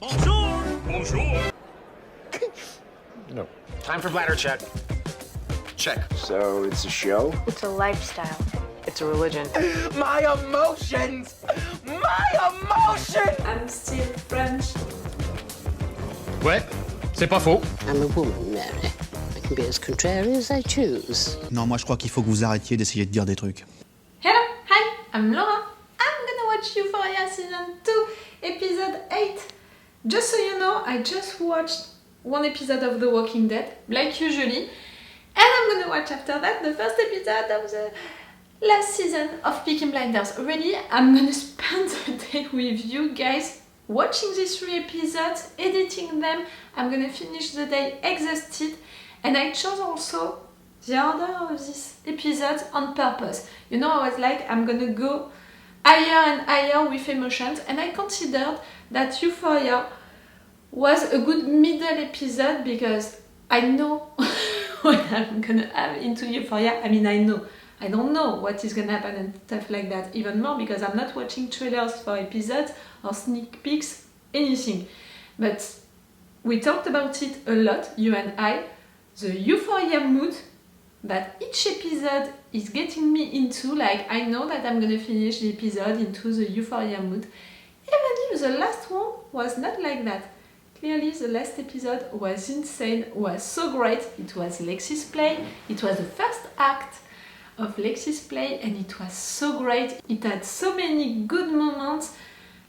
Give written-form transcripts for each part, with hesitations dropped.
Bonjour! Bonjour! No. Time for bladder check. Check. So it's a show? It's a lifestyle. It's a religion. My emotions! My emotions! I'm still French. Ouais, c'est pas faux. I'm a woman, Mary. I can be as contrary as I choose. Non, moi je crois qu'il faut que vous arrêtiez d'essayer de dire des trucs. Hello, hi, I'm Laura. I'm gonna watch Euphoria season 2, episode 8. Just so you know, I just watched one episode of The Walking Dead, like usually, and I'm gonna watch after that the first episode of the last season of Peaky Blinders. Really, I'm gonna spend the day with you guys watching these 3 episodes, editing them. I'm gonna finish the day exhausted, and I chose also the order of these episodes on purpose. You know, I was like, I'm gonna go higher and higher with emotions, and I considered that Euphoria was a good middle episode because I know what I'm gonna have into Euphoria. I mean, I don't know what is gonna happen and stuff like that even more because I'm not watching trailers for episodes or sneak peeks, anything. But we talked about it a lot, you and I, the Euphoria mood that each episode is getting me into. Like, I know that I'm gonna finish the episode into the Euphoria mood, even if the last one was not like that. Clearly the last episode was insane, was so great. It was Lexi's play, it was the first act of Lexi's play, and it was so great. It had so many good moments.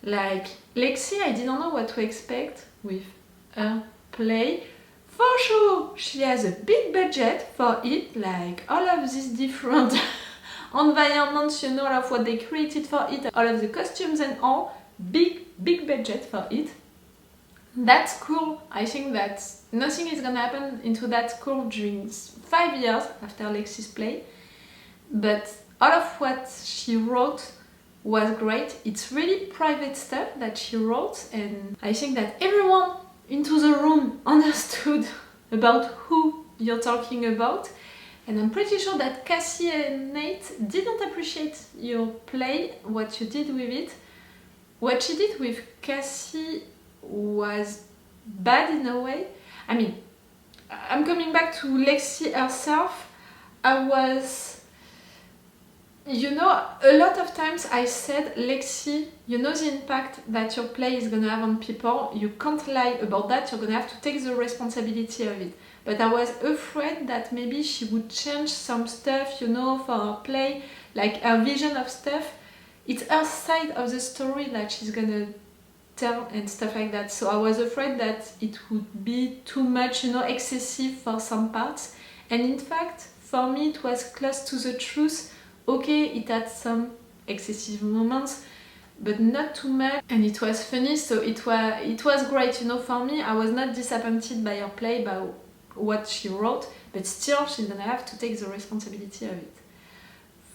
Like Lexi, I didn't know what to expect with her play. For sure, she has a big budget for it, like all of these different environments, you know, all of what they created for it, all of the costumes and all, big budget for it. That's cool. I think that nothing is gonna happen into that school during 5 years after Lexi's play, but all of what she wrote was great. It's really private stuff that she wrote, and I think that everyone into the room understood about who you're talking about, and I'm pretty sure that Cassie and Nate didn't appreciate your play, what you did with it. What she did with Cassie was bad in a way. I mean, I'm coming back to Lexi herself. I was, you know, a lot of times I said, Lexi, you know the impact that your play is gonna have on people, you can't lie about that, you're gonna have to take the responsibility of it. But I was afraid that maybe she would change some stuff, you know, for her play, like her vision of stuff. It's her side of the story that she's gonna tell and stuff like that. So I was afraid that it would be too much, you know, excessive for some parts. And in fact, for me, it was close to the truth. Okay, it had some excessive moments, but not too much, and it was funny, so it was great, you know. For me, I was not disappointed by her play, by what she wrote, but still she's gonna have to take the responsibility of it.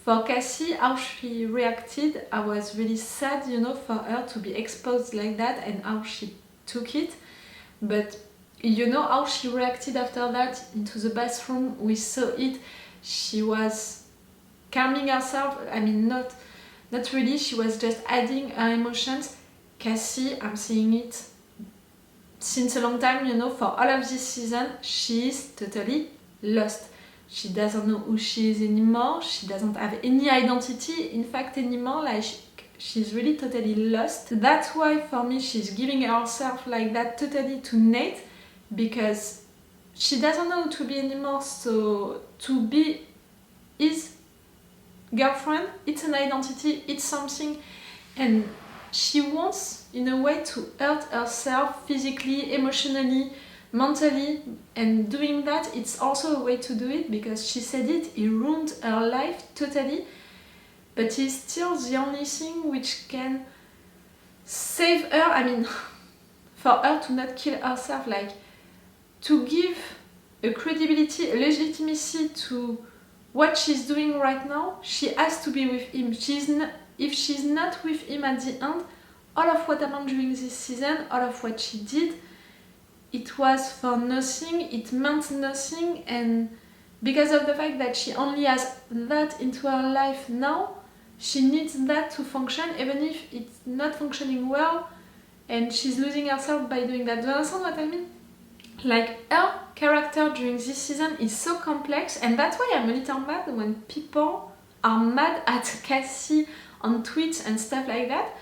For Cassie, how she reacted, I was really sad, you know, for her to be exposed like that and how she took it. But you know how she reacted after that into the bathroom, we saw it, she was calming herself. I mean, not really, she was just adding her emotions. Cassie, I'm seeing it since a long time, you know, for all of this season, she is totally lost. She doesn't know who she is anymore, she doesn't have any identity, in fact, anymore, like she's really totally lost. That's why, for me, she's giving herself like that totally to Nate, because she doesn't know who to be anymore, so to be his girlfriend, it's an identity, it's something, and she wants in a way to hurt herself physically, emotionally, mentally, and doing that, it's also a way to do it, because she said it, he ruined her life totally, but he's still the only thing which can save her. I mean, for her to not kill herself, like to give a credibility, a legitimacy to what she's doing right now, she has to be with him. If she's not with him at the end, all of what happened during this season, all of what she did, it was for nothing, it meant nothing, and because of the fact that she only has that into her life now, she needs that to function, even if it's not functioning well, and she's losing herself by doing that. Do you understand what I mean? Like, her character during this season is so complex, and that's why I'm a little mad when people are mad at Cassie on tweets and stuff like that.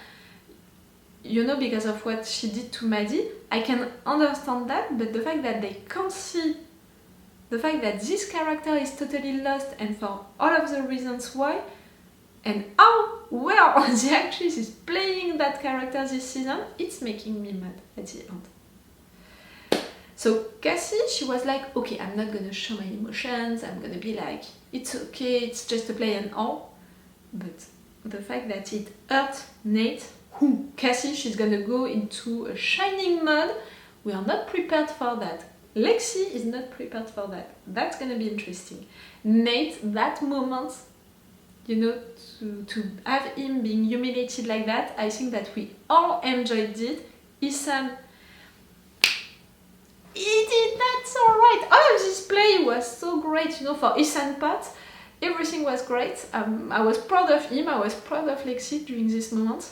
You know, because of what she did to Maddie. I can understand that, but the fact that they can't see the fact that this character is totally lost, and for all of the reasons why, and how well the actress is playing that character this season, it's making me mad at the end. So Cassie, she was like, okay, I'm not gonna show my emotions, I'm gonna be like, it's okay, it's just a play and all. But the fact that it hurt Nate, who Cassie, she's gonna go into a shining mode. We are not prepared for that. Lexi is not prepared for that. That's gonna be interesting. Nate, that moment, you know, to have him being humiliated like that, I think that we all enjoyed it. Ethan, he did that so right. All of this play was so great, you know, for Ethan part. Everything was great. I was proud of him, I was proud of Lexi during this moment.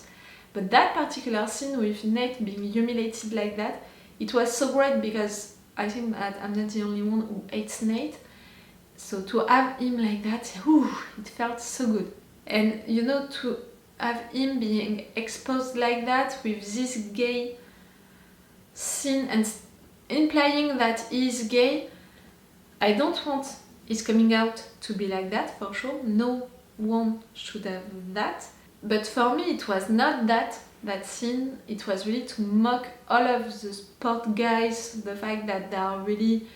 But that particular scene with Nate being humiliated like that, it was so great because I think that I'm not the only one who hates Nate. So to have him like that, whew, it felt so good. And you know, to have him being exposed like that with this gay scene and implying that he's gay, I don't want his coming out to be like that, for sure. No one should have that. But for me, it was not that scene. It was really to mock all of the sport guys, the fact that they are really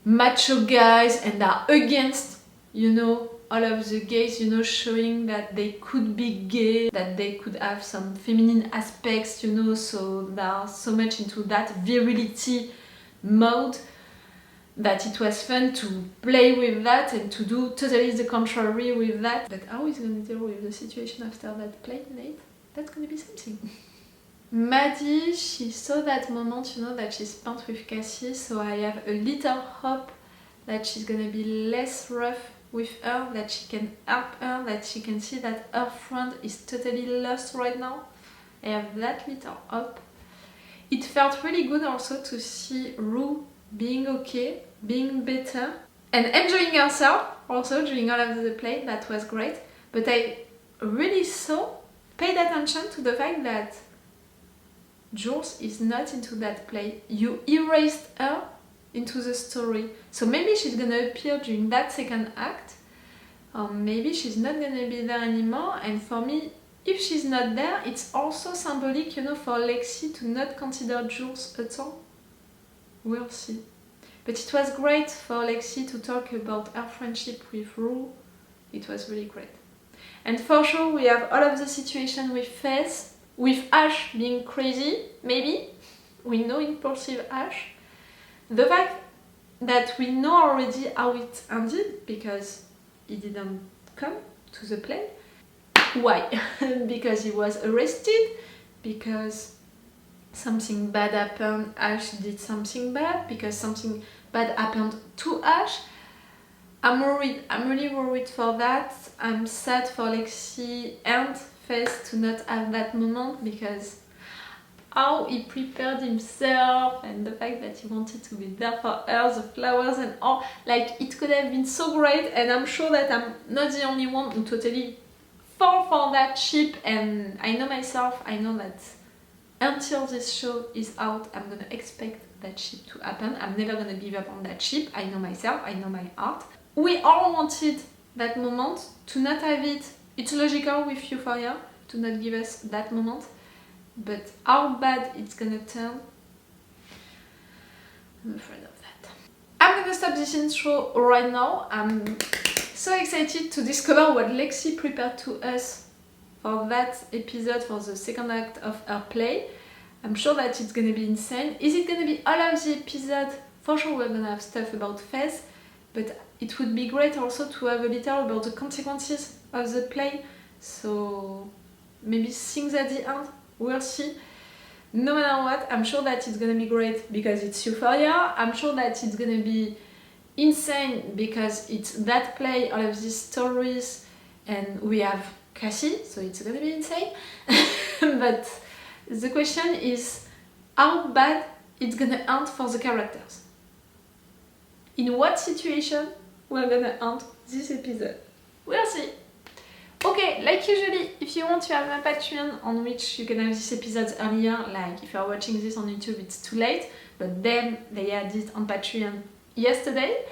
macho guys and are against, you know, all of the gays, you know, showing that they could be gay, that they could have some feminine aspects, you know, so they are so much into that virility mode that it was fun to play with that and to do totally the contrary with that. But how is he going to deal with the situation after that play, Nate? That's going to be something. Maddie, she saw that moment, you know, that she spent with Cassie, so I have a little hope that she's going to be less rough with her, that she can help her, that she can see that her friend is totally lost right now. I have that little hope. It felt really good also to see Rue being okay, being better, and enjoying herself also during all of the play. That was great. But I really paid attention to the fact that Jules is not into that play. You erased her into the story. So maybe she's gonna appear during that second act, or maybe she's not gonna be there anymore. And for me, if she's not there, it's also symbolic, you know, for Lexi to not consider Jules at all. We'll see. But it was great for Lexi to talk about her friendship with Rue. It was really great. And for sure, we have all of the situation with Fez, with Ash being crazy, maybe. We know impulsive Ash. The fact that we know already how it ended, because he didn't come to the play. Why? Because he was arrested, because something bad happened, Ash did something bad, because something bad happened to Ash. I'm worried, I'm really worried for that. I'm sad for Lexi and Fez to not have that moment, because how he prepared himself and the fact that he wanted to be there for her, the flowers and all, like it could have been so great. And I'm sure that I'm not the only one who totally fall for that ship, and I know myself, I know that until this show is out, I'm gonna expect that ship to happen. I'm never gonna give up on that ship. I know myself, I know my heart. We all wanted that moment. To not have it, it's logical with Euphoria to not give us that moment. But how bad it's gonna turn, I'm afraid of that. I'm gonna stop this intro right now. I'm so excited to discover what Lexi prepared to us for that episode, for the second act of her play. I'm sure that it's gonna be insane. Is it gonna be all of the episode? For sure we're gonna have stuff about Fez, but it would be great also to have a little about the consequences of the play. So maybe things at the end, we'll see. No matter what, I'm sure that it's gonna be great because it's Euphoria. I'm sure that it's gonna be insane because it's that play, all of these stories, and we have Cassie, so it's gonna be insane. But The question is how bad it's gonna end for the characters. In what situation we're gonna end this episode. We'll see. Okay, like usually, if you want to have my Patreon on which you can have these episodes earlier, like if you're watching this on YouTube it's too late, but then they had it on Patreon yesterday.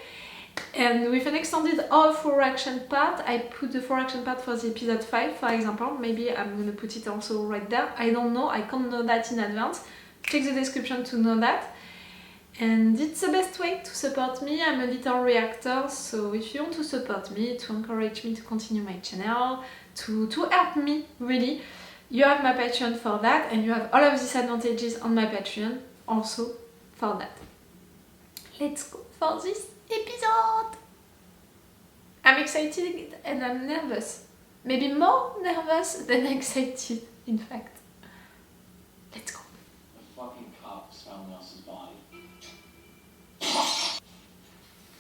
And with an extended all 4 action part, I put the 4 action part for the episode 5, for example. Maybe I'm gonna put it also right there. I don't know, I can't know that in advance. Check the description to know that. And it's the best way to support me. I'm a little reactor, so if you want to support me, to encourage me to continue my channel, to help me, really, you have my Patreon for that, and you have all of these advantages on my Patreon also for that. Let's go for this episode! I'm excited and I'm nervous. Maybe more nervous than excited, in fact. Let's go. The fucking cops found Nelson's body.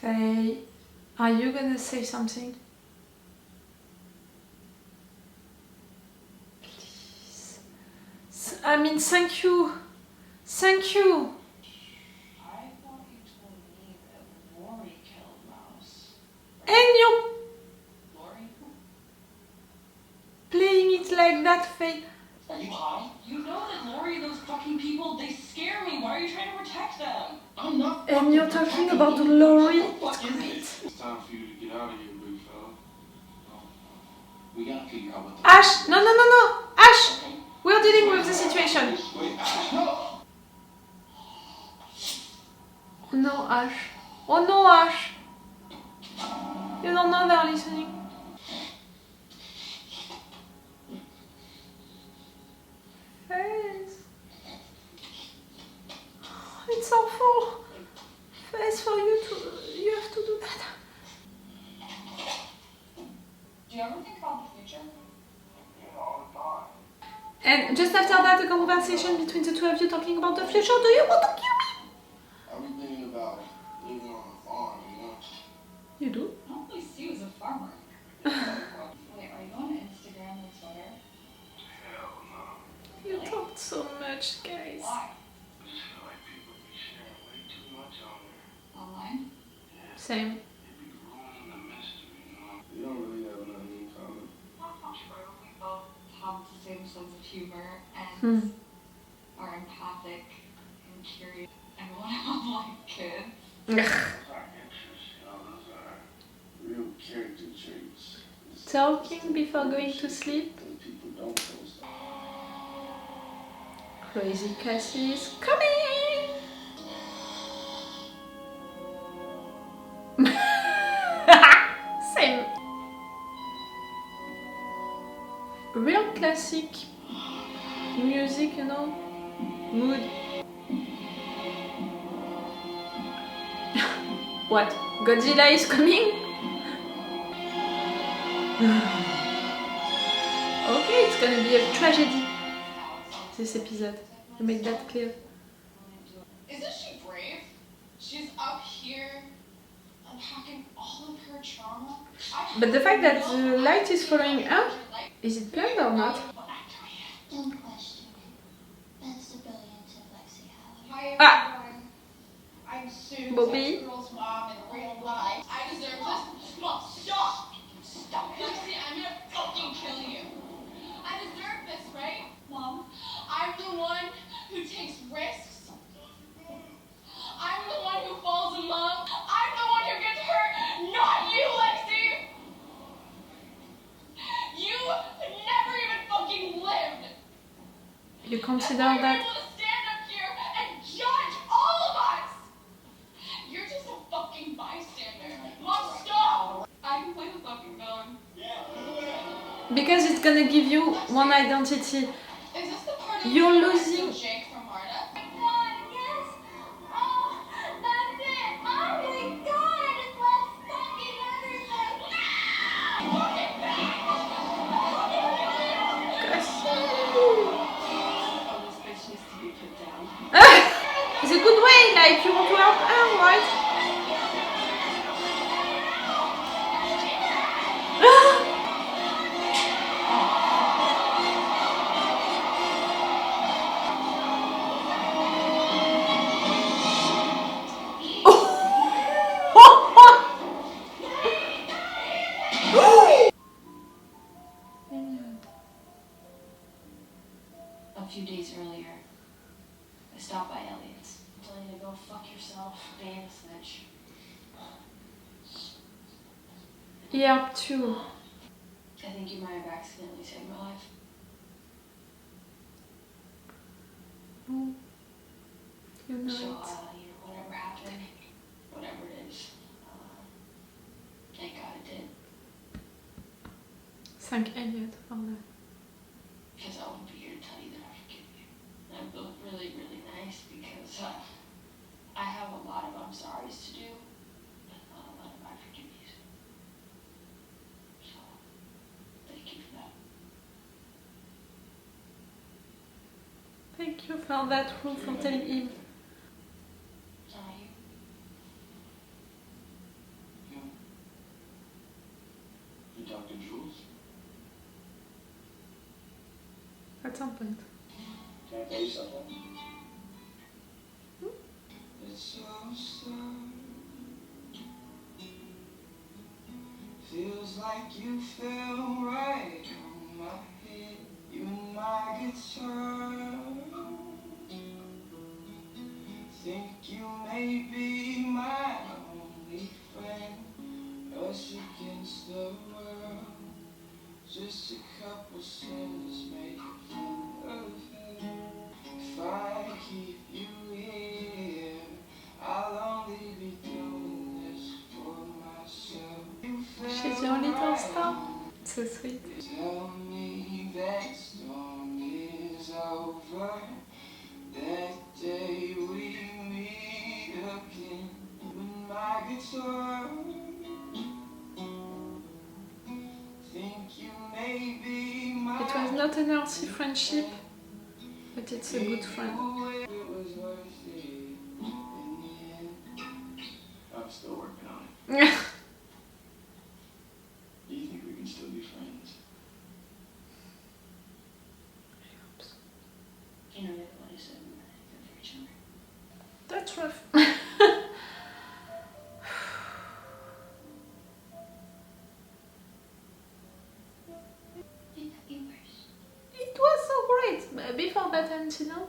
Faye, are you gonna say something? Please. I mean, thank you. Thank you. I thought you told me that Lori killed Mouse. And you're Lori? playing it like that, Faye. Are you high? You know that Lori, those fucking people, they scare me. Why are you trying to protect them? I'm not. And you're talking about Lori. It's great. It's time for you to get out of here, big fella. We gotta figure out what the. Ash! No, no, no, no! Ash! We're dealing with the situation. Wait, Ash, no! No, Ash. Oh no, Ash. You don't know they're listening. Face. It's awful. Face for you to. You have to do that. Do you ever think about the future? And just after that, a conversation between the two of you talking about the future. Do you want to kill me? I've been thinking about living on a farm, you know? You do? I don't really see you as a farmer. Wait, are you on Instagram or Twitter? Hell no. You talked so much, guys. Why? I just feel like people be sharing way too much on there. Online? Same. They be ruining the mystery, you know? We don't really have nothing in common. We both have the same sense of humor and are empathic and curious and want to have like kids. Those are interests, you know? Those are real character traits. It's Talking before going to sleep. when people don't post. Crazy Cassie is coming! Same. Real classic music, you know, mood. What? Godzilla is coming? Okay, it's gonna be a tragedy, this episode. To make that clear. Isn't she brave? She's up here unpacking all of her trauma. But the fact that the light is following her, is it planned or not? Don't question it. That's the brilliance of Lexi Howard. Hi Ah. everyone. I'm Sue, Bobby. this girl's mom in real life. I deserve this. Mom, stop! Stop, Lexi, I'm gonna fucking kill you. I deserve this, right? Mom, I'm the one who takes risks. I'm the one who falls in love. I'm the one who gets hurt, not you, Lexi! You never even fucking lived! You consider That's why you're that? able to stand up here and judge all of us! You're just a fucking bystander. Mom, stop! I can play the fucking villain. Because it's gonna give you one identity. Is this the part of You're the losing. Jake from Marta? God, yes! Oh, that's it! Oh my God! Let's fucking everything! Oh, this bitch needs to be put down. It's a good way, like you want to help her, right? stop by Elliot's. Tell you to go fuck yourself, being a snitch. Yearned 2. I think you might have accidentally saved my life. Oh. You know So, it. whatever happened, whatever it is, thank God it did. Thank Elliot for that. Because I wouldn't be here to tell you that I forgive you. And I feel really, really nice because I have a lot of I'm sorry's to do, but not a lot of I forgive yous. So, thank you for that. Thank you for that, Ru, for telling him. Sorry. You talking Jules? At some point. Can I tell you something? It's so sad. Feels like you fell right on my head. You and my guitar. Think you may be my only friend. Us against the world. Just a couple sinners make fun of it. If I keep you here, I'll only be doing this for myself. She's your little star. So sweet. Tell me that storm is over. That day we meet again. With my guitar. Think you may be my. It was not an earthy friendship, but it's a good friend. It was worth it in the end. I'm still working on it. Do you think we can still be friends? You know, everybody said we're good for each other. That's rough. It could be worse. It was so great before that incident.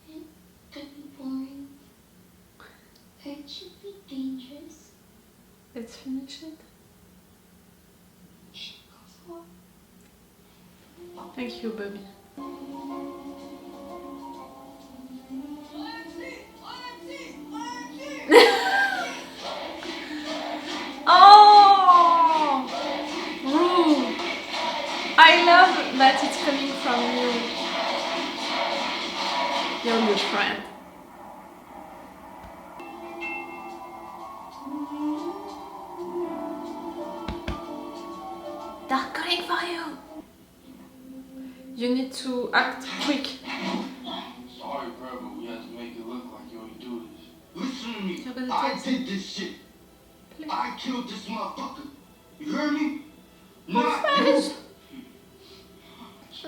It could be boring. It should be dangerous. Let's finish it. Thank you, Bobby. Oh, Ru. I love that it's coming from you, your good friend. They're coming for you. You need to act quick. Sorry, bro, but we had to make it look like you only do this. Listen to me. You're gonna I take did this shit. I killed this motherfucker. You heard me? Oh, Not Flash. you.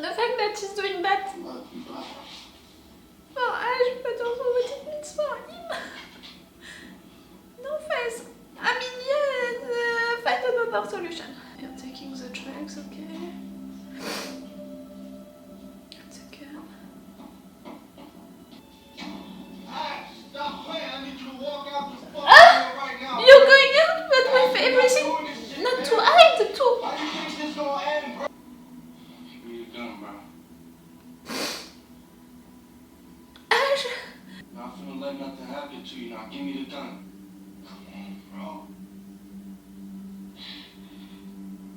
The fact that she's doing that. Love you, bro. Oh, Ash, but also what it means for him. No face. I mean, yeah, find another solution. You're taking the drugs, okay? It's okay. Stop playing. I need you to walk out this fucking door right now. You're going out, but with everything not to hide too. How do you think this gonna end, bro? Give me the gun, bro. Ash. Not finna let nothing happen to you now. Give me the gun. Come on, bro.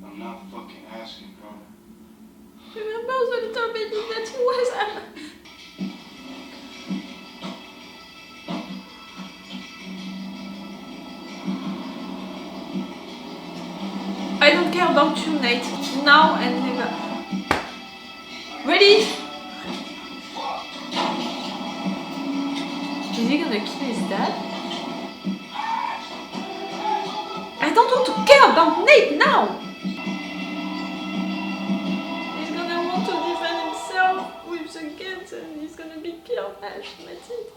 I'm not fucking asking, bro. Remember the little baby that he was? I don't care about you, Nate. Now and never. Ready? Is he gonna kill his dad? I don't want to care about Nate now! He's gonna want to defend himself with the kids and he's gonna be killed. Ash, that's it.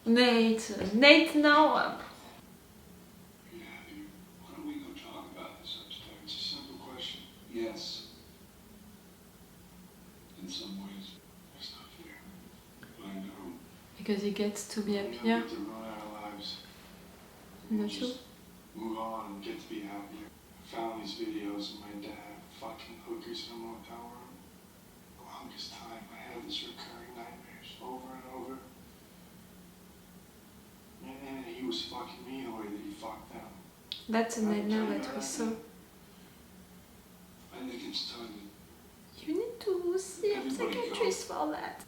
Nate now. Why don't we go talk about this upstairs? It's a simple question. Yes. some ways. It's not fair. But I know. Because he gets to be We happier. get to run our lives. Not Just you? move on and get to be happier. I found these videos of my dad fucking hookers in a motel room. The longest time I had this recurring nightmares over and over. And he was fucking me the way that he fucked them. That's a nightmare that we saw. I think it's time You need to see a psychiatrist for that.